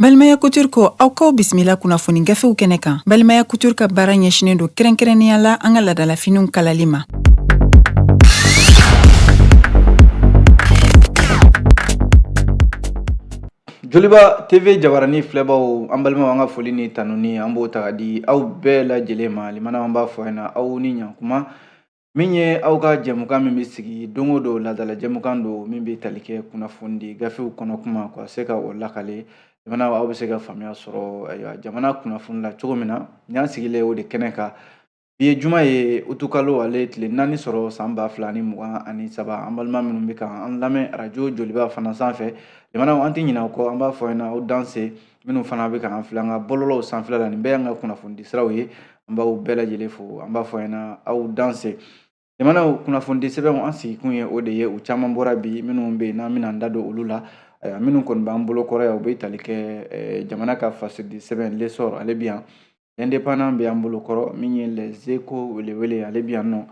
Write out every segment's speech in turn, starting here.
Balimaya Couture ko aw kaw bisimila kunnafoni gafew kɛnɛ kan. Balimaya Couture ka baara ɲɛsinen don kɛrɛnkɛrɛnnenya la an ka ladalafiniw kalali ma. Joliba TV Jabarani filɛbaw an balimaw an ka foli ni tanuni an b'o ta ka di aw bɛɛ lajɛlen ma limana an b'a fɔ ɲɛna aw ni ɲankuma min ye aw ka jɛmukan min bɛ sigi don o don ladala jɛmukan don min bɛ tali kɛ kunnafoni di gafew kɔnɔ kuma ka se ka o lakale limana aw bɛ se ka faamuya sɔrɔ jamana kunnafoni la cogo min na y'an sigilen o de kɛnɛ kan bi ye juma ye utukalo ale tile 4 sɔrɔ san 2023 an balima minnu bɛ kan an lamɛn radio Joliba fana sanfɛ limana an tɛ ɲinɛ aw kɔ an b'a fɔ ɲɛna aw danse minnu fana bɛ kan an filɛ an ka bɔlɔlɔw sanfɛla la nin bɛɛ y'an ka kunnafoni di siraw ye an b'aw bɛɛ lajɛlen fo an b'a fɔ ɲɛna aw danse limana kunnafoni di sɛbɛnw an sigikun ye o de ye u caman bɔra bi minnu bɛ yen n'an bɛna an da don olu la minnu kɔni b'an bolo kɔrɔ yan u bɛ tali kɛ jamana ka fasidi sɛbɛn l'essor ale bɛ yan l'indépendant bɛ an bolo kɔrɔ min ye les échos welewele ale bɛ yan nɔ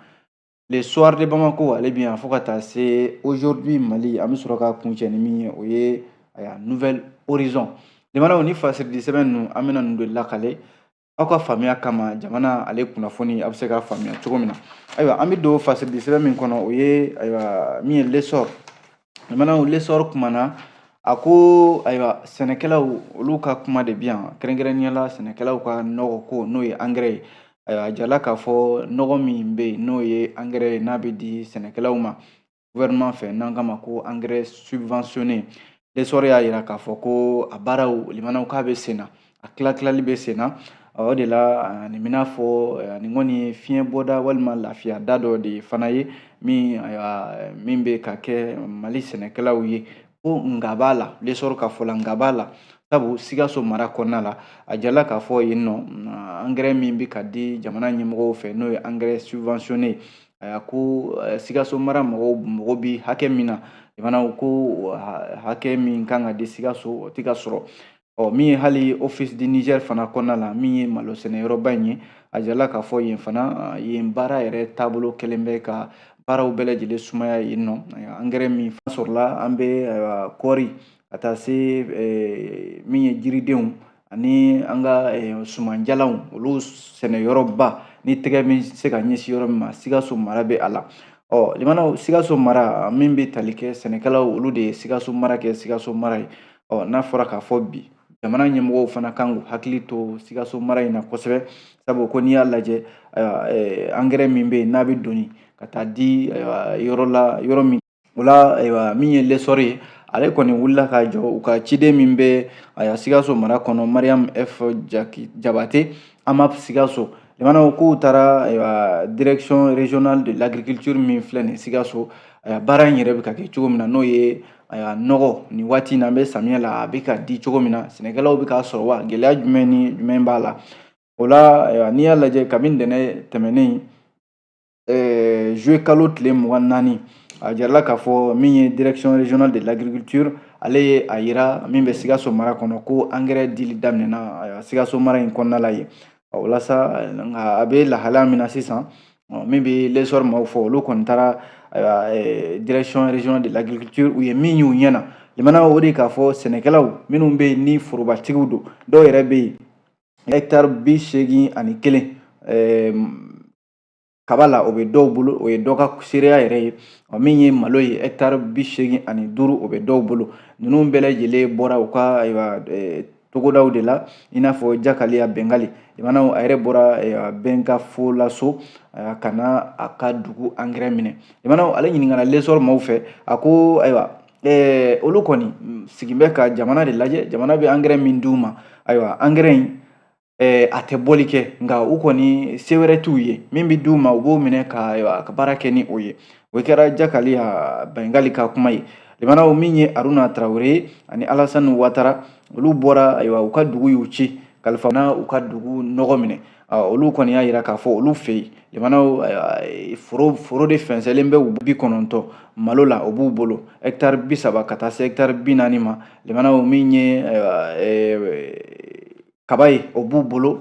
le soir de Bamako ale bɛ yan fo ka taa se aujourd'hui Mali an bɛ sɔrɔ ka kuncɛ ni min ye o ye nouvelle horizon limana ni fasidi sɛbɛn ninnu an bɛna ninnu de lakale aw ka faamuya kama jamana ale kunnafoni a bɛ se ka faamuya cogo min na ayiwa an bɛ don fasidi sɛbɛn min kɔnɔ o ye ayiwa min ye l'essor limana l'essor kumana a ko ayiwa sɛnɛkɛlaw olu ka kuma de bi yan kɛrɛnkɛrɛnnenya la sɛnɛkɛlaw ka nɔgɔ ko n'o ye engrais ye ayiwa a jala k'a fɔ nɔgɔ min bɛ yen n'o ye engrais ye n'a bɛ di sɛnɛkɛlaw ma gouvernement fɛ n'an k'a ma ko engrais subventionné l'essor y'a jira k'a fɔ ko a baaraw limanaw k'a bɛ sen na a tilali bɛ sen na o de la nin bɛna fɔ nin kɔni ye fiɲɛ bɔda walima lafiya da dɔ de fana ye min bɛ ka kɛ Mali sɛnɛkɛlaw ye ko nga b'a la l'essor ka fɔ la nga b'a la sabu Sikaso mara kɔnɔna la a jala k'a fɔ yen nɔ engrais min bɛ ka di jamana ɲɛmɔgɔw fɛ n'o ye engrais subventionné a ko Sikaso mara mɔgɔw bɛ hakɛ min na limanaw ko hakɛ min kan ka di Sikaso o tɛ ka sɔrɔ min ye hali office du Niger fana kɔnɔna la min ye malo sɛnɛyɔrɔba in ye a jala k'a fɔ yen fana yen baara yɛrɛ taabolo kɛlen bɛ ka baaraw bɛɛ lajɛlen sumaya yen nɔ engrais min sɔrɔla an bɛ kɔɔri ka taa se min ye jiridenw ani an ka sumanjalaw olu sɛnɛyɔrɔba ni tɛgɛ min se ka ɲɛsin yɔrɔ min ma Sikaso mara bɛ a la limanaw Sikaso mara min bɛ tali kɛ sɛnɛkɛlaw olu de ye Sikaso mara kɛ Sikaso mara ye n'a fɔra k'a fɔ bi jamana ɲɛmɔgɔw fana kan k'u hakili to Sikaso mara in na kosɛbɛ sabu ko n'i y'a lajɛ engrais min bɛ yen n'a bɛ doni ka taa di yɔrɔ la yɔrɔ min o la min ye l'essor ye ale kɔni wulila ka jɔ u ka ciden min bɛ Sikaso mara kɔnɔ Mariam F Jabate AMAP Sikaso limanaw k'u taara direction régionale de l'agriculture min filɛ nin Sikaso baara in yɛrɛ bɛ ka kɛ cogo min na n'o ye nɔgɔ nin waati in na an bɛ samiyɛ la a bɛ ka di cogo min na sɛnɛkɛlaw bɛ k'a sɔrɔ wa gɛlɛya jumɛn ni jumɛn b'a la o la n'i y'a lajɛ kabini ntɛnɛn tɛmɛnen juillet kalo tile 24 a jarala k'a fɔ min ye direction régionale de l'agriculture ale ye a yira min bɛ Sikaso mara kɔnɔ ko engrais dili daminɛna Sikaso mara in kɔnɔna la yen o la sa a bɛ lahalaya min na sisan min bɛ l'essor maaw fɔ olu kɔni taara direction régionale de l'agriculture u ye min y'u ɲɛna limana o de k'a fɔ sɛnɛkɛlaw minnu bɛ yen ni forobatigiw don dɔw yɛrɛ bɛ yen hectare 81 kaba la o bɛ dɔw bolo o ye dɔ ka seereya yɛrɛ ye min ye malo ye hectare 85 o bɛ dɔw bolo ninnu bɛɛ lajɛlen bɔra u ka togodaw de la i n'a fɔ Jakale Bɛngali limanaw a yɛrɛ bɔra Bɛnkafo laso ka na a ka dugu engrais minɛ limanaw ale ɲininkala l'essor maaw fɛ a ko ayiwa olu kɔni sigin bɛ ka jamana de lajɛ jamana bɛ engrais min d'u ma ayiwa engrais in a tɛ bɔli kɛ nka u kɔni se wɛrɛ t'u ye min bɛ d'u ma u b'o minɛ ka baara kɛ ni o ye o kɛra Jakale Bɛngali ka kuma ye limanaw min ye Aruna Traoré ani Alassane Ouattara olu bɔra u ka dugu y'u ci kalifa na u ka dugu nɔgɔ minɛ olu kɔni y'a jira k'a fɔ olu fɛ yen limanaw foro de fɛnsɛnlen bɛ u 90 malo la o b'u bolo hectare 30 ka taa se hectare 40 ma limanaw min ye kaba ye o b'u bolo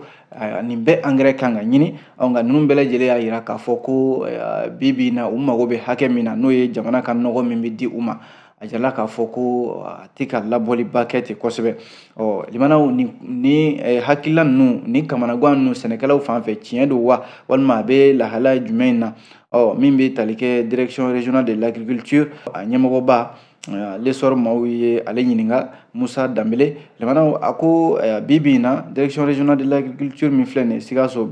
nin bɛɛ engrais kan ka ɲini nka ninnu bɛɛ lajɛlen y'a jira k'a fɔ ko bi na u mago bɛ hakɛ min na n'o ye jamana ka nɔgɔ min bɛ di u ma a jarala k'a fɔ ko a tɛ ka labɔliba kɛ ten kosɛbɛ. Limanaw ni hakilila ninnu ni kamanagan ninnu sɛnɛkɛlaw fan fɛ tiɲɛ don wa walima a bɛ lahala jumɛn na min bɛ tali kɛ direction régionale de l'agriculture a ɲɛmɔgɔba Lesor maaw ye ale ɲininka Musa Danbele limanaw a ko bi in na direction régionale de l'agriculture min filɛ nin ye Sikaso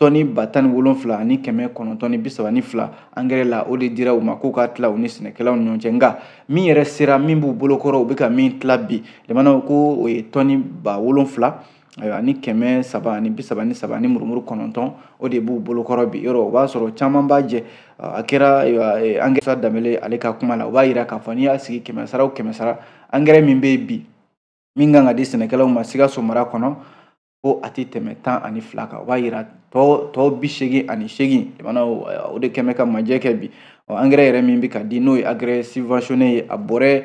tɔni 17,000 ani 932 engrais la o de dira u ma k'u ka tila u ni sɛnɛkɛlaw ni ɲɔgɔn cɛ nka min yɛrɛ sera min b'u bolokɔrɔ u bɛ ka min tila bi limanaw ko o ye tɔni 7,000 ani 333 ani murumuru 9 o de b'u bolokɔrɔ bi yɔrɔ o b'a sɔrɔ caman b'a jɛ a kɛra engrais Musa Danbele ale ka kuma la o b'a yira k'a fɔ n'i y'a sigi 100 sara o 100 sara engrais min bɛ yen bi min kan ka di sɛnɛkɛlaw ma Sikaso mara kɔnɔ ko a tɛ tɛmɛ 12 kan o b'a yira tɔ 88 limanaw o de kɛmɛ ka majɛ kɛ bi engrais yɛrɛ min bɛ ka di n'o ye engrais subventionné ye a bɔrɛ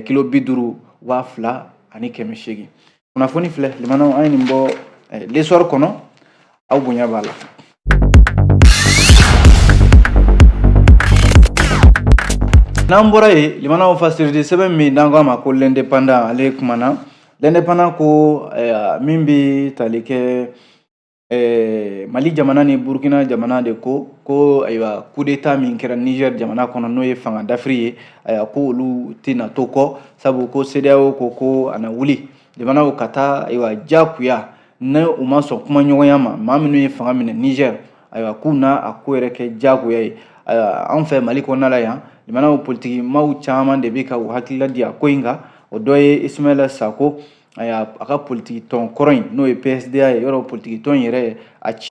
kilo 50,000 ani 800 kunnafoni filɛ limanaw an ye nin bɔ Lesor kɔnɔ aw bonya b'a la. N'an bɔra yen limanaw fasiridi sɛbɛn min n'an k'a ma ko l'indépendant ale kumana l'indépendant ko min bɛ tali kɛ Mali jamana ni Burkina jamana de ko ayiwa coup d'état min kɛra Niger jamana kɔnɔ n'o ye fanga dafiri ye ko olu tɛna to kɔ sabu ko CEDEAO ko a na wuli limanaw ka taa ayiwa jakuya ne u ma sɔn kuma ɲɔgɔnya ma maa minnu ye fanga minɛ Niger ayiwa k'u na a ko yɛrɛ kɛ jagoya ye an fɛ Mali kɔnɔna la yan limanaw politiki maaw caman de bɛ ka u hakilila di a ko in kan o dɔ ye Ismaila Sako a ka politiki tɔn kɔrɔ in n'o ye PSDA ye yɔrɔ politiki tɔn yɛrɛ a ci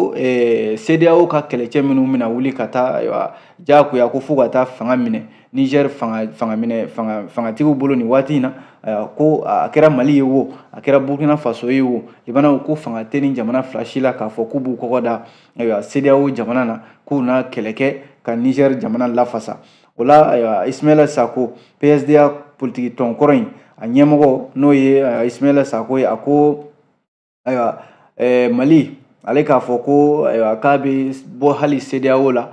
CEDEAO ka kɛlɛcɛ minnu bɛna wuli ka taa jagoya ko fo ka taa fanga minɛ Niger fangatigiw bolo nin waati in na ko a kɛra Mali ye wo a kɛra Burkina Faso ye wo limanaw ko fanga tɛ ni jamana fila si la k'a fɔ k'u b'u kɔkɔ da CEDEAO jamana na k'u na kɛlɛ kɛ ka Niger jamana lafasa o la Ismaila Sako PSDA politiki tɔn kɔrɔ in a ɲɛmɔgɔ n'o ye Ismaila Sako ye a ko Mali ale k'a fɔ ko k'a bɛ bɔ hali CEDEAO la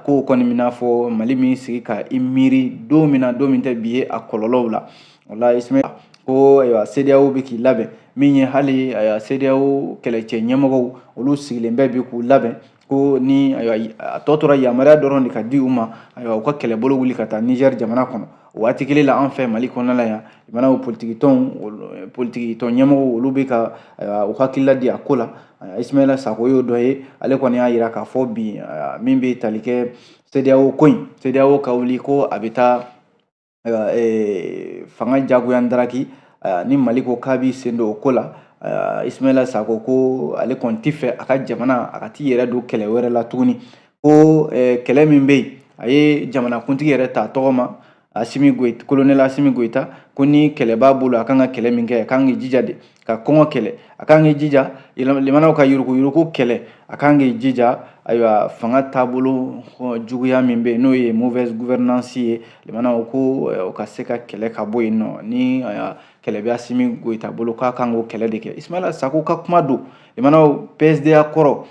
ko kɔni bɛna fɔ Mali min sigi ka i miiri don min tɛ bi ye a kɔlɔlɔw la o la Ismaila ko CEDEAO bɛ k'i labɛn min ye hali CEDEAO kɛlɛcɛ ɲɛmɔgɔw olu sigilen bɛ bi k'u labɛn ko ni a tɔ tora yamaruya dɔrɔn de ka di u ma u ka kɛlɛbolo wuli ka taa Niger jamana kɔnɔ o waati kelen la an fɛ Mali kɔnɔna la yan limanaw politiki tɔn ɲɛmɔgɔw olu bɛ ka u hakilila di a ko la Ismaila Sako y'o dɔ ye ale kɔni y'a jira k'a fɔ bi min bɛ tali kɛ CEDEAO ko in CEDEAO ka wuli ko a bɛ taa fanga jagoya ndaraki ni Mali ko k'a b'i sen don o ko la Ismaila Sako ko ale kɔni tɛ fɛ a ka jamana a ka t'i yɛrɛ don kɛlɛ wɛrɛ la tuguni ko kɛlɛ min bɛ yen a ye jamanakuntigi yɛrɛ ta tɔgɔ ma colonel Assimi Goïta ko ni kɛlɛ b'a bolo a kan ka kɛlɛ min kɛ a kan k'i jija de ka kɔngɔ kɛlɛ a kan k'i jija limanaw ka yuruku kɛlɛ a kan k'i jija ayiwa fanga taabolo juguya min bɛ yen n'o ye mauvaise gouvernance ye limanaw ko o ka se ka kɛlɛ ka bɔ yen nɔ ni kɛlɛ bɛ Assimi Goïta bolo k'a kan k'o kɛlɛ de kɛ Ismaila Sako ka kuma don limanaw PSDA kɔrɔ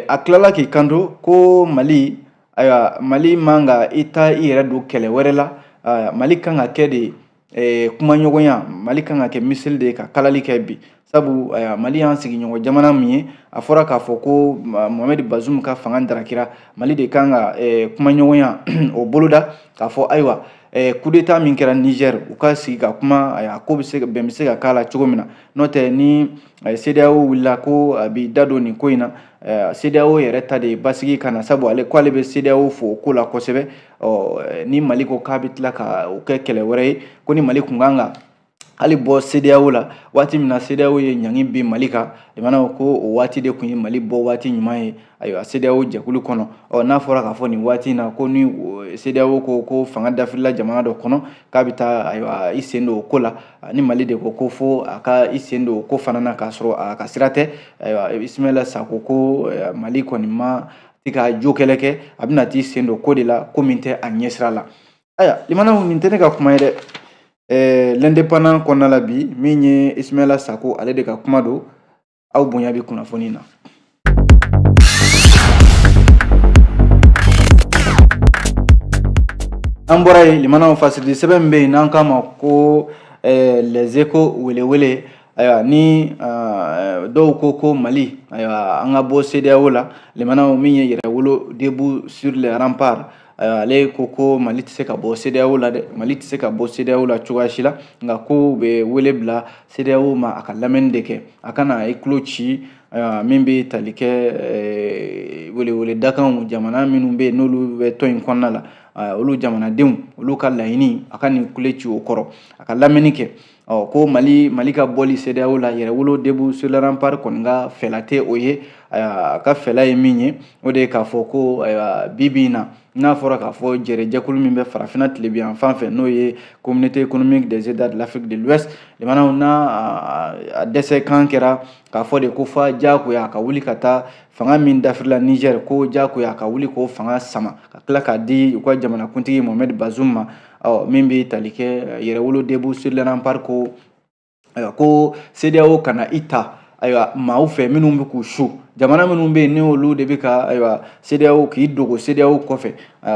a tilala k'i kanto ko Mali man ka i yɛrɛ don kɛlɛ wɛrɛ la Mali kan ka kɛ de kuma ɲɔgɔnya Mali kan ka kɛ miseli de ka kalali kɛ bi sabu Mali y'an sigiɲɔgɔn jamana min ye a fɔra k'a fɔ ko Mohamed Bazoum ka fanga darakira Mali de kan ka kuma ɲɔgɔnya o boloda k'a fɔ ayiwa coup d'état min kɛra Niger u ka sigi ka kuma ko bɛn bɛ se ka k'a la cogo min na n'o tɛ ni CEDEAO wulila ko a b'i da don nin ko in na CEDEAO yɛrɛ ta de ye basigi ka na sabu ko ale bɛ CEDEAO fo o ko la kosɛbɛ ni Mali ko k'a bɛ tila ka o kɛ kɛlɛ wɛrɛ ye ko ni Mali kun kan ka hali bɔ CEDEAO la waati min na CEDEAO ye ɲangi bin Mali kan limanaw ko o waati de kun ye Mali bɔ waati ɲuman ye ayiwa CEDEAO jɛkulu kɔnɔ n'a fɔra k'a fɔ nin waati in na ko ni CEDEAO ko fanga dafirila jamana dɔ kɔnɔ k'a bɛ taa ayiwa i sen don o ko la ni Mali de ko fo a ka i sen don o ko fana na k'a sɔrɔ a ka sira tɛ ayiwa Ismaila Sako ko Mali kɔni ma ti ka jo kɛlɛ kɛ a bɛna t'i sen don ko de la ko min tɛ a ɲɛsira la ayiwa limanaw nin tɛ ne ka kuma ye dɛ l'indépendant kɔnɔna la bi min ye Ismaila Sako ale de ka kuma don aw bonya bɛ kunnafoni na. N'an bɔra yen limanaw fasidi sɛbɛn bɛ yen n'an k'a ma ko les échos welewele ayiwa ni dɔw ko Mali ayiwa an ka bɔ CEDEAO la limanaw min ye yɛrɛwolo debout sur les remparts ale ko Mali tɛ se ka bɔ CEDEAO la dɛ Mali tɛ se ka bɔ CEDEAO la cogoya si la nka ko bɛ wele bila CEDEAO ma a ka lamɛnni de kɛ a kana i tulo ci min bɛ tali kɛ welewele dakanw jamana minnu bɛ yen n'olu bɛ tɔn in kɔnɔna la olu jamanadenw olu ka laɲini a ka nin kule ci o kɔrɔ a ka lamɛnni kɛ ko Mali ka bɔli CEDEAO la yɛrɛwolo debout sur les remparts kɔni ka fɛla tɛ o ye a ka fɛla ye min ye o de ye k'a fɔ ko bi bi in na n'a fɔra k'a fɔ jɛrɛjɛkulu min bɛ farafinna tilebiyan fan fɛ n'o ye communauté économique des états de l'Afrique de l'Ouest limanaw n'a a dɛsɛ kan kɛra k'a fɔ de ko fa diyagoya ka wuli ka taa fanga min dafirila Niger ko diyagoya ka wuli k'o fanga sama ka tila k'a di u ka jamanakuntigi Mohamed Bazoum ma min bɛ tali kɛ yɛrɛwolo debout sur les remparts ko CEDEAO kana i ta ayiwa maaw fɛ minnu bɛ k'u su jamana minnu bɛ yen ni olu de bɛ ka ayiwa CEDEAO k'i dogo CEDEAO kɔfɛ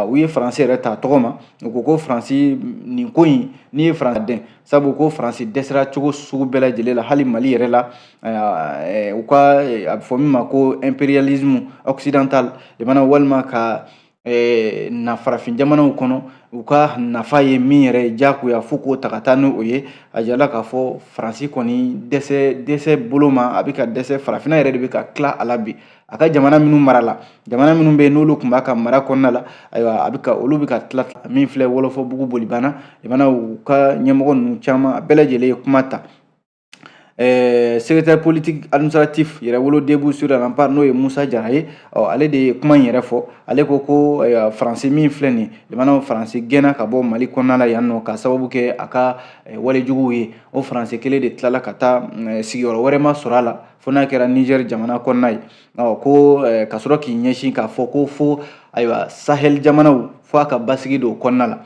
u ye Faransi yɛrɛ ta tɔgɔ ma u ko Faransi nin ko in n'i ye Faransi den sabu ko Faransi dɛsɛra cogo sugu bɛɛ lajɛlen la hali Mali yɛrɛ la u ka a bɛ fɔ min ma ko impérialisme occidental jamana walima ka na farafin jamanaw kɔnɔ u ka nafa ye min yɛrɛ ye diyagoya fo k'o ta ka taa n'o ye a jirala k'a fɔ Faransi kɔni dɛsɛ bolo ma a bɛ ka dɛsɛ farafinna yɛrɛ de bɛ ka tila a la bi a ka jamana minnu mara la jamana minnu bɛ yen n'olu tun b'a ka mara kɔnɔna la ayiwa olu bɛ ka tila min filɛ wɔlɔfɔbugu bolibana jamana u ka ɲɛmɔgɔ ninnu caman a bɛɛ lajɛlen ye kuma ta secrétaire politique administratif yɛrɛwolo debout sur les remparts n'o ye Musa Jara ye ale de ye kuma in yɛrɛ fɔ ale ko Faransi min filɛ nin limanaw Faransi gɛnna ka bɔ Mali kɔnɔna la yan nɔ ka sababu kɛ a ka walejuguw ye o Faransi kelen de tilala ka taa sigiyɔrɔ wɛrɛ ma sɔrɔ a la fo n'a kɛra Niger jamana kɔnɔna ye ko ka sɔrɔ k'i ɲɛsin k'a fɔ ko fo ayiwa Sahel jamanaw fo a ka basigi don o kɔnɔna la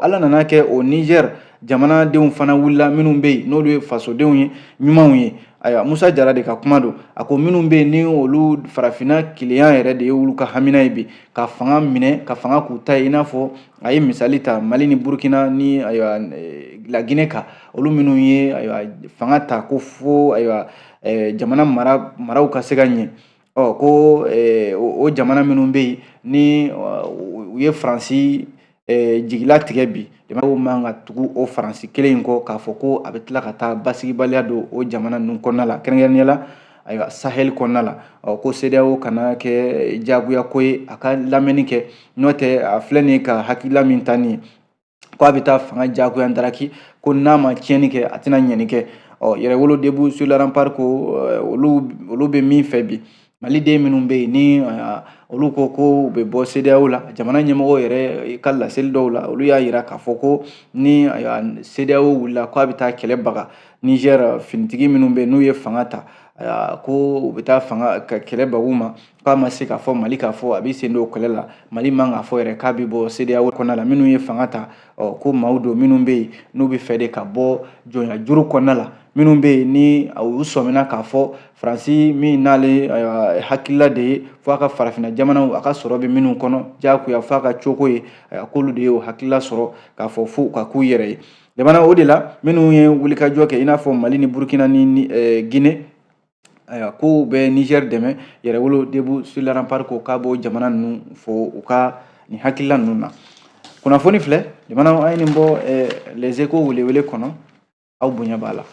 ala nana kɛ o Niger jamanadenw fana wulila minnu bɛ yen n'olu ye fasodenw ye ɲumanw ye ayiwa Musa Jara de ka kuma don a ko minnu bɛ yen ni olu farafinna kiliyan yɛrɛ de ye olu ka hamina ye bi ka fanga minɛ ka fanga k'u ta ye i n'a fɔ a ye misali ta Mali ni Burkina ni ayiwa la Guinée kan olu minnu ye ayiwa fanga ta ko fo ayiwa jamana maraw ka se ka ɲɛ ko o jamana minnu bɛ yen ni u ye Faransi jigila tigɛ bi jamana man ka tugu o Faransi kelen in kɔ k'a fɔ ko a bɛ tila ka taa basigibaliya don o jamana ninnu kɔnɔna la kɛrɛnkɛrɛnnenya la ayiwa Sahel kɔnɔna la ko CEDEAO kana kɛ diyagoya ko ye a ka lamɛnni kɛ n'o tɛ a filɛ nin ye ka hakilila min ta nin ye ko a bɛ taa fanga diyagoya ndaraki ko n'a ma tiɲɛni kɛ a tɛna ɲɛni kɛ yɛrɛwolo debout sur les remparts ko olu bɛ min fɛ bi Maliden minnu bɛ yen ni olu ko u bɛ bɔ CEDEAO la jamana ɲɛmɔgɔ yɛrɛ ka laseli dɔw la olu y'a jira k'a fɔ ko ni CEDEAO wulila ko a bɛ taa kɛlɛ baga Niger finitigi minnu bɛ yen n'u ye fanga ta ko u bɛ taa fanga ka kɛlɛ baga u ma k'a ma se k'a fɔ Mali k'a fɔ a bɛ sen don o kɛlɛ la Mali man k'a fɔ yɛrɛ k'a bɛ bɔ CEDEAO kɔnɔna la minnu ye fanga ta ko maaw don minnu bɛ yen n'u bɛ fɛ de ka bɔ jɔnya juru kɔnɔna la minnu bɛ yen ni u sɔmina k'a fɔ Faransi min n'ale hakilila de ye fo a ka farafinna jamanaw a ka sɔrɔ bɛ minnu kɔnɔ diyagoya fo a ka cogo ye k'olu de ye o hakilila sɔrɔ k'a fɔ fo ka k'u yɛrɛ ye jamana o de la minnu ye wulikajɔ kɛ i n'a fɔ Mali ni Burkina ni Guinée ko bɛ Niger dɛmɛ yɛrɛwolo debout sur les remparts ko k'a b'o jamana ninnu fo u ka nin hakilila ninnu na kunnafoni filɛ jamanaw an ye nin bɔ les échos welewele kɔnɔ aw bonya b'a la.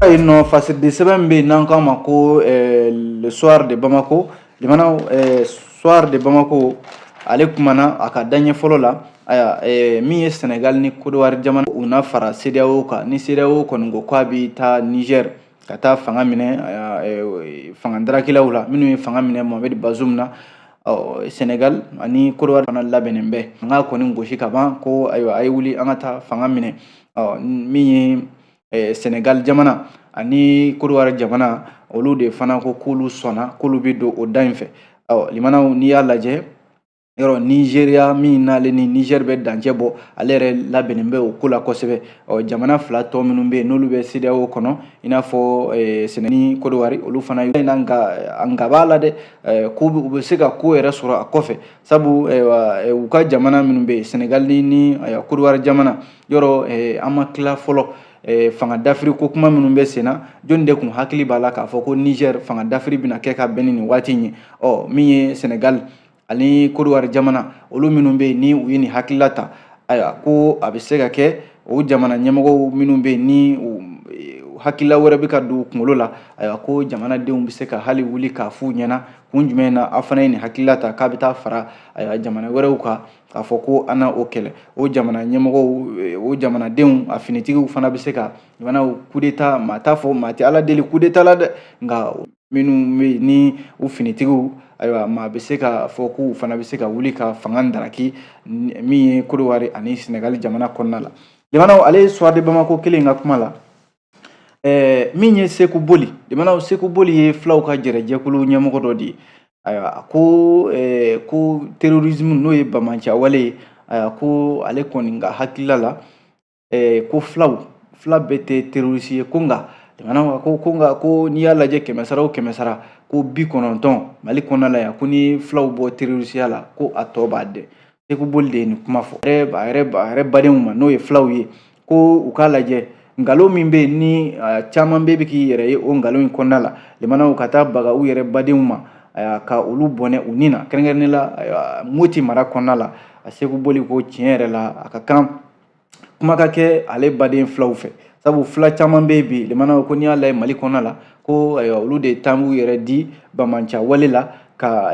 yen fasidi sɛbɛn bɛ yen n'an k'a ma ko le soir de Bamako limanaw soir de Bamako ale kumana a ka daɲɛ fɔlɔ la min ye Senegal ni Côte d'Ivoire jamana u na fara CEDEAO kan ni CEDEAO kɔni ko k'a bɛ taa Niger ka taa fanga minɛ fanga darakilaw la minnu ye fanga minɛ Mohamed Bazoum na Senegal ani Côte d'Ivoire fana labɛnnen bɛ an ka kɔni gosi ka ban ko ayiwa a ye wuli an ka taa fanga minɛ min ye Senegal jamana ani Côte d'Ivoire jamana olu de fana ko k'olu sɔnna k'olu bɛ don o da in fɛ limanaw n'i y'a lajɛ yɔrɔ Nigeria min n'ale ni Niger bɛ dancɛ bɔ ale yɛrɛ labɛnnen bɛ o ko la kosɛbɛ. Jamana fila tɔ minnu bɛ yen n'olu bɛ CEDEAO kɔnɔ i n'a fɔ Senegal ni Côte d'Ivoire olu fana nga b'a la dɛ, ko u bɛ se ka ko yɛrɛ sɔrɔ a kɔfɛ sabu u ka jamana minnu bɛ yen Senegal ni Côte d'Ivoire jamana yɔrɔ an ma tila fɔlɔ fanga dafiri ko kuma minnu bɛ sen na jɔnni de kun hakili b'a la k'a fɔ ko Niger fanga dafiri bɛna kɛ ka bɛn ni nin waati in ye min ye Senegal ani Côte d'Ivoire jamana olu minnu bɛ yen ni u ye nin hakilila ta ko a bɛ se ka kɛ o jamana ɲɛmɔgɔw minnu bɛ yen ni hakilila wɛrɛ bɛ ka don u kunkolo la ko jamanadenw bɛ se ka hali wuli k'a f'u ɲɛna kun jumɛn na aw fana ye nin hakilila ta k'a bɛ taa fara jamana wɛrɛw kan k'a fɔ ko an na o kɛlɛ o jamana ɲɛmɔgɔw o jamanadenw a finitigiw fana bɛ se ka coup d'état maa t'a fɔ maa tɛ ala deli coup d'état la dɛ nka minnu bɛ yen ni u finitigiw maa bɛ se ka fɔ k'u fana bɛ se ka wuli ka fanga ndaraki min ye Côte d'Ivoire ani Senegal jamana kɔnɔna la. Limanaw ale ye Soir de Bamako kelen ka kuma la min ye Seku Boli. Limanaw Seku Boli ye filaw ka jɛrɛjɛkulu ɲɛmɔgɔ dɔ de ye ko terrorisme n'o ye bamanciya wale ye ko ale kɔni ka hakilila la ko fila bɛɛ tɛ terroriste ye ko nka ko n'i y'a lajɛ 100 o 100 ko 90 Mali kɔnɔna la yan ko ni filaw bɔ terroristiya la ko a tɔ b'a dɛ. Seku Boli de ye nin kuma fɔ a yɛrɛ badenw ma n'o ye filaw ye ko u k'a lajɛ ngalon min bɛ yen ni caman bɛ k'i yɛrɛ ye o ngalon in kɔnɔna la limanaw ka taa baga u yɛrɛ badenw ma ka olu bɔnɛ u ni na kɛrɛnkɛrɛnnen la Moti mara kɔnɔna la Seku Boli ko tiɲɛ yɛrɛ la a ka kan kuma ka kɛ ale baden filaw fɛ sabu fila caman bɛ bi limanaw ko n'i y'a lajɛ Mali kɔnɔna la ko olu de taa b'u yɛrɛ di bamanciya wale la ka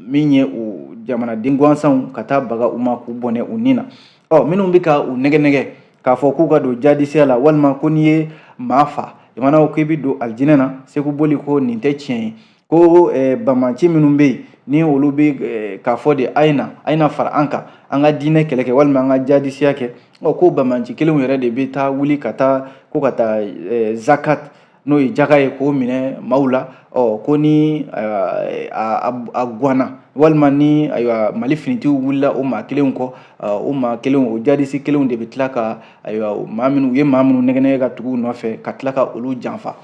min ye u jamanaden gansanw ka taa baga u ma k'u bɔnɛ u ni na minnu bɛ ka u nɛgɛ k'a fɔ k'u ka don jadisiya la walima ko n'i ye maa fa limanaw k'i bɛ don alijinɛ na Seku Boli ko nin tɛ tiɲɛ ye ko bamanci minnu bɛ yen ni olu bɛ k'a fɔ de a ye na fara an kan an ka diinɛ kɛlɛ kɛ walima an ka jadisiya kɛ ko bamanci kelenw yɛrɛ de bɛ taa wuli ka taa zakat n'o ye jaka ye k'o minɛ maaw la ko ni a guanna walima ni Mali finitigiw wulila o maa kelenw kɔ o maa kelenw o jadisi kelenw de bɛ tila ka maa minnu nɛgɛnɛgɛ ka tugu u nɔfɛ ka tila ka olu janfa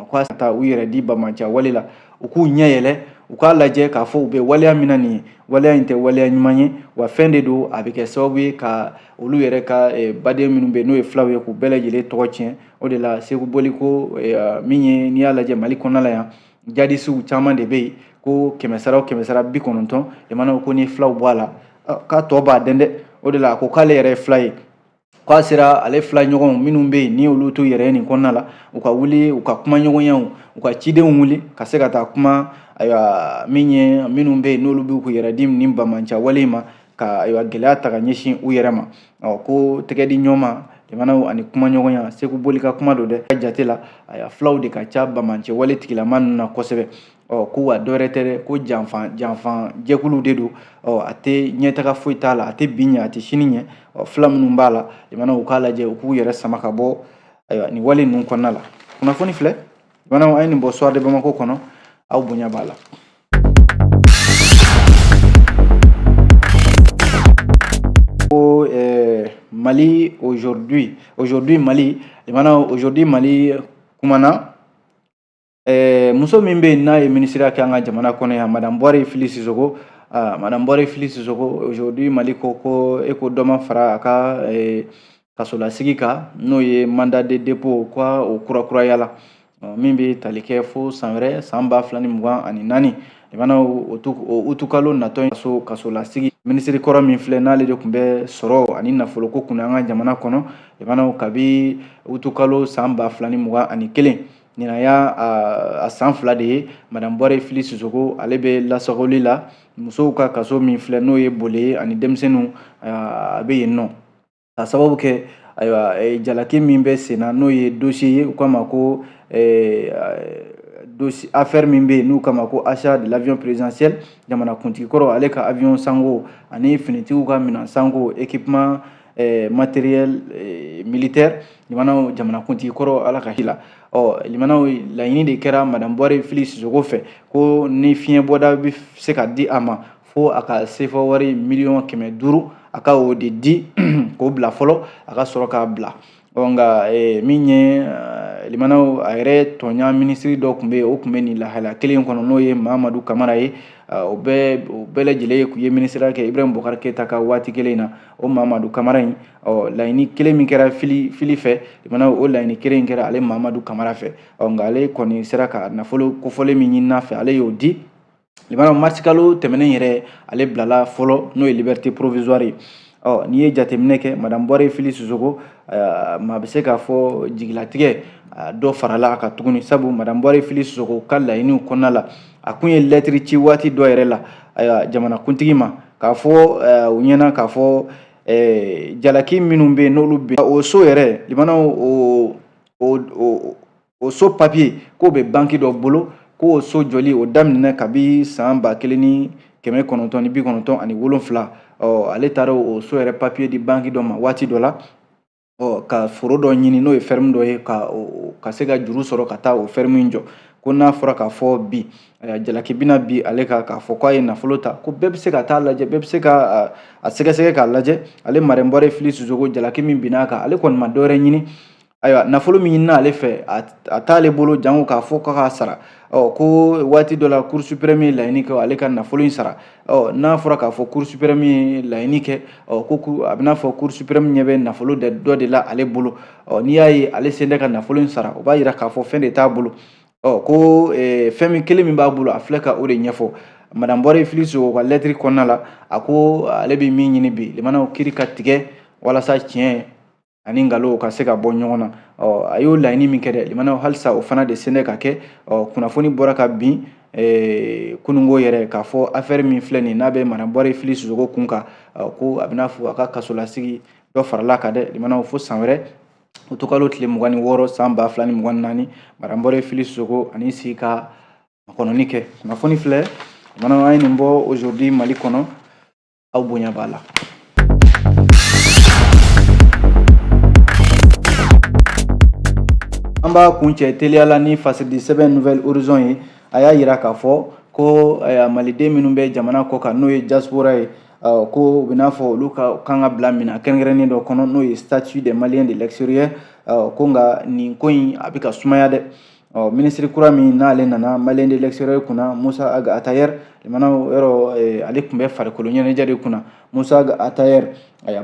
ko a taa u yɛrɛ di bamanciya wale la u k'u ɲɛ yɛlɛ u k'a lajɛ k'a fɔ u bɛ waleya min na nin ye waleya in tɛ waleya ɲuman ye wa fɛn de don a bɛ kɛ sababu ye ka olu yɛrɛ ka baden minnu bɛ yen n'o ye filaw ye k'u bɛɛ lajɛlen tɔgɔ tiɲɛ o de la Seku Boli ko min ye n'i y'a lajɛ Mali kɔnɔna la yan jadisiw caman de bɛ yen ko 100 o 90 limanaw ko ni filaw bɔ a la k'a tɔ b'a dɛn dɛ o de la a ko k'ale yɛrɛ ye fila ye k'a sera ale fila ɲɔgɔnw minnu bɛ yen ni olu t'u yɛrɛ ye nin kɔnɔna la u ka wuli u ka kuma ɲɔgɔnyaw u ka cidenw wuli ka se ka taa kuma minnu bɛ yen n'olu b'u k'u yɛrɛ di nin bamanciya wale ma ka gɛlɛya ta ka ɲɛsin u yɛrɛ ma ko tɛgɛ di ɲɔgɔn ma limanaw ani kuma ɲɔgɔnya Seku Boli ka kuma don dɛ ka jate la filaw de ka ca bamanciya wale tigilama ninnu na kosɛbɛ ko wa dɔwɛrɛ tɛ dɛ ko janfan jɛkuluw de don a tɛ ɲɛtaga foyi t'a la a tɛ bi ɲɛ a tɛ sini ɲɛ fila minnu b'a la limanaw u k'a lajɛ u k'u yɛrɛ sama ka bɔ nin wale ninnu kɔnɔna la kunnafoni filɛ limanaw an ye nin bɔ Soir de Bamako kɔnɔ aw bonya b'a la. Mali aujourd'hui Mali limanaw aujourd'hui Mali kumana muso min bɛ yen n'a ye ministre kɛ an ka jamana kɔnɔ yan Madame Bɔre Fili Sisoko aujourd'hui Mali ko e ko dɔ ma fara a ka kasolasigi kan n'o ye mandat de dépôt ko o kurakuraya la min bɛ tali kɛ fo san wɛrɛ san 2024 limanaw o utukalo natɔ kasolasigi minisiri kɔrɔ min filɛ n'ale de tun bɛ sɔrɔ ani nafolo ko kunna an ka jamana kɔnɔ limanaw kabi utukalo san 2021 nin y'a san 2 de ye Madame Bɔre Fili Sisoko ale bɛ lasagoli la musow ka kaso min filɛ n'o ye bole ye ani denmisɛnninw a bɛ yen nɔ ka sababu kɛ jalaki min bɛ sen na n'o ye dossier ye u k'a ma ko affaire min bɛ yen n'u k'a ma ko achat de l'avion présidentiel jamanakuntigi kɔrɔ ale ka avion sango ani finitigiw ka minɛn sango équipement matériel militaire limanaw jamanakuntigi kɔrɔ ala ka hila limanaw laɲini de kɛra Madame Bɔre Fili Sisoko fɛ ko ni fiɲɛ bɔda bɛ se ka di a ma fo a ka sefa wari 500,000 a ka o de di k'o bila fɔlɔ a ka sɔrɔ k'a bila nka min ye limanaw a yɛrɛ tɔɲa minisiri dɔ tun bɛ yen o tun bɛ nin lahala kelen kɔnɔ n'o ye Mahamadu Kamara ye o bɛɛ lajɛlen kun ye minisiriya kɛ Ibrahim Boubacar Keita ka waati kelen na o Mahamadu Kamara in laɲini kelen min kɛra fili fɛ limanaw o laɲini kelen in kɛra ale Mahamadu Kamara fɛ nka ale kɔni sera ka nafolo kofɔlen min ɲinina fɛ ale y'o di limanaw marisi kalo tɛmɛnen yɛrɛ ale bilala fɔlɔ n'o ye liberté provisoire ye n'i ye jateminɛ kɛ madame Bɔre Fili Sisoko maa bɛ se k'a fɔ jigilatigɛ dɔ farala a kan tuguni sabu madame Bɔre Fili Sisoko ka laɲiniw kɔnɔna la a kun ye lɛtiri ci waati dɔ yɛrɛ la jamanakuntigi ma k'a fɔ u ɲɛna k'a fɔ jalaki minnu bɛ yen n'olu bɛ o so yɛrɛ limanaw o so papier k'o bɛ banki dɔ bolo k'o so jɔli o daminɛ kabi san 1997 ale taara o so yɛrɛ papier di banki dɔ ma waati dɔ la ka foro dɔ ɲini n'o ye ferme dɔ ye ka se ka juru sɔrɔ ka taa o ferme in jɔ ko n'a fɔra k'a fɔ bi jalaki bina bi ale k'a fɔ k'a ye nafolo ta ko bɛɛ bɛ se ka taa lajɛ bɛɛ bɛ se ka a sɛgɛsɛgɛ k'a lajɛ ale Marème Bɔre Fili Sisoko jalaki min binna kan ale kɔni ma dɔwɛrɛ ɲini ayiwa nafolo min ɲinina ale fɛ a t'ale bolo jango k'a fɔ k'a sara ko waati dɔ la Cour suprême ye laɲini kɛ ale ka nafolo in sara n'a fɔra k'a fɔ Cour suprême ye laɲini kɛ ko a bɛna fɔ Cour suprême ɲɛ bɛ nafolo dɔ de la ale bolo n'i y'a ye ale sen tɛ ka nafolo in sara o b'a yira k'a fɔ fɛn de t'a bolo ko fɛn min kelen min b'a bolo a filɛ ka o de ɲɛfɔ madame Bɔre Fili Sisoko ka lɛtiri kɔnɔna la a ko ale bɛ min ɲini bi limanaw kiiri ka tigɛ walasa tiɲɛ ani nkalon ka se ka bɔ ɲɔgɔn na a y'o laɲini min kɛ dɛ limanaw halisa o fana de sen tɛ ka kɛ kunnafoni bɔra ka bin kunungo yɛrɛ k'a fɔ affaire min filɛ nin n'a bɛ madame Bɔre Fili Sisoko kun kan ko a bɛna fɔ a ka kasolasigi dɔ farala kan dɛ limanaw fo san wɛrɛ o tokalo tile 26 san 2024 madame Bɔre Fili Sisoko ani sigi ka makɔnɔni kɛ kunnafoni filɛ limanaw an ye nin bɔ aujourd'hui Mali kɔnɔ aw bonya b'a la. An b'a kuncɛ teliyala ni fasidi sɛbɛn Nouvelle Horizon ye a y'a yira k'a fɔ ko maliden minnu bɛ jamana kɔ kan n'o ye diaspora ye ko u bɛ n'a fɔ olu kan ka bila minɛn kɛrɛnkɛrɛnnen dɔ kɔnɔ n'o ye statut des Maliens de l'extérieur ko nka nin ko in a bɛ ka sumaya dɛ minisiri kura min n'ale nana Malien de l'extérieur kunna Musa Aga Atayer limanaw yɔrɔ ale tun bɛ farikolo ɲɛnajɛ de kunna Musa Aga Atayer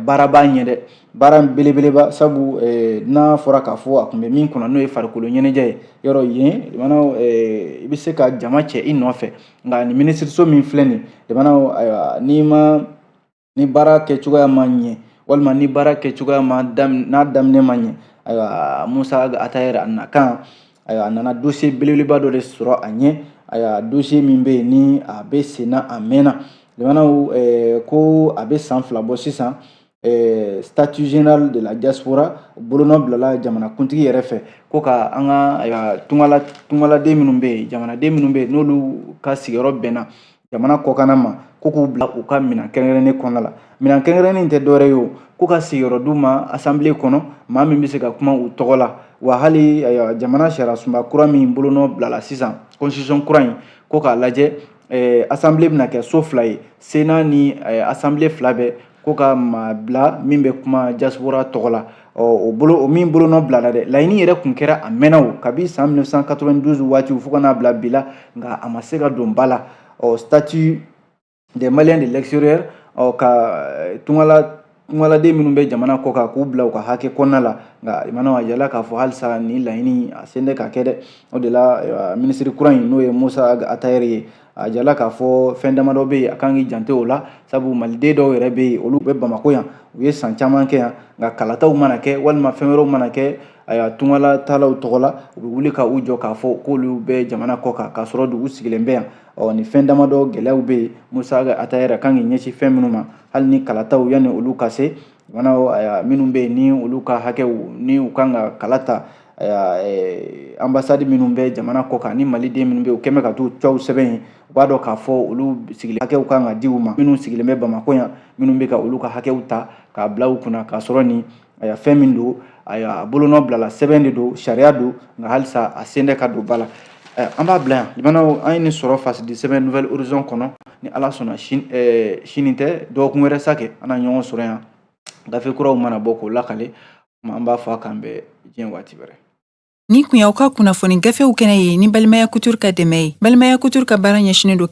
baara b'a ɲɛ dɛ baara belebeleba sabu n'a fɔra k'a fɔ a tun bɛ min kunna n'o ye farikolo ɲɛnajɛ ye yɔrɔ yen limanaw i bɛ se ka jama cɛ i nɔfɛ nka ni minisiriso min filɛ nin limanaw ayiwa ni baara kɛcogoya ma ɲɛ walima ni baara kɛcogoya n'a daminɛ ma ɲɛ ayiwa Musa Aga Atayer a nana dossier belebeleba dɔ de sɔrɔ a ɲɛ ayiwa dossier min bɛ yen ni a bɛ senna a mɛnna limanaw ko a bɛ san 2 bɔ sisan statut général de la diaspora bolonɔ bilala jamanakuntigi yɛrɛ fɛ ko ka an ka tungaladen minnu bɛ yen jamanaden minnu bɛ yen n'olu ka sigiyɔrɔ bɛnna jamana kɔkanna ma ko k'u bila u ka minɛn kɛrɛnkɛrɛnnen kɔnɔna la minɛn kɛrɛnkɛrɛnnen tɛ dɔwɛrɛ ye o ko ka sigiyɔrɔ d'u ma assemblée kɔnɔ maa min bɛ se ka kuma u tɔgɔ la wa hali jamana sariya sunba kura min bolonɔ bilala sisan constitution kura in ko k'a lajɛ assemblée bɛna kɛ so 2 ye Sénat ni assemblée 2 bɛɛ ko ka maa bila min bɛ kuma diaspora tɔgɔ la o min bolonɔ bilala dɛ laɲini yɛrɛ kun kɛra a mɛnna o kabi san 1992 waati fo ka n'a bila bi la nka a ma se ka don ba la statut des Maliens de l'extérieur ka tungaladen minnu bɛ jamana kɔ kan k'u bila u ka hakɛ kɔnɔna la nka limanaw a yala k'a fɔ halisa ni laɲini a sen tɛ ka kɛ dɛ o de la minisiri kura in n'o ye Musa Aga Atayer ye a yala k'a fɔ fɛn damadɔ bɛ yen a kan k'i janto o la sabu maliden dɔw yɛrɛ bɛ yen olu bɛ Bamako yan u ye san caman kɛ yan nka kalataw mana kɛ walima fɛn wɛrɛw mana kɛ tungalatalaw tɔgɔ la u bɛ wuli ka u jɔ k'a fɔ k'olu bɛ jamana kɔ kan k'a sɔrɔ dugu sigilen bɛ yan ni fɛn damadɔ gɛlɛyaw bɛ yen Musa Aga Atayer a kan k'i ɲɛsin fɛn minnu ma hali ni kalataw yanni olu ka se minnu bɛ yen ni olu ka hakɛw ni u kan ka kala ta ambassade minnu bɛ jamana kɔ kan ni maliden minnu bɛ yen u kɛn bɛ ka t'u cɛw sɛbɛn yen u b'a dɔn k'a fɔ olu sigilen hakɛw kan ka di u ma minnu sigilen bɛ Bamako yan minnu bɛ ka olu ka hakɛw ta k'a bila u kunna k'a sɔrɔ ni fɛn min don bolonɔ bilala sɛbɛn de don sariya don nka halisa a sen tɛ ka don ba la an b'a bila yan limanaw an ye nin sɔrɔ fasidi sɛbɛn nouvelle horizon kɔnɔ ni ala sɔnna sini tɛ dɔgɔkun wɛrɛ sa kɛ an na ɲɔgɔn sɔrɔ yan gafe kuraw mana bɔ k'o lakale an b'a fɔ a kan bɛɛ diɲɛ waati wɛrɛ. Ni kun y'aw ka kunnafoni gafew kɛnɛ ye ni Balimaya Couture ka dɛmɛ ye. Balimaya Couture ka baara ɲɛsinen don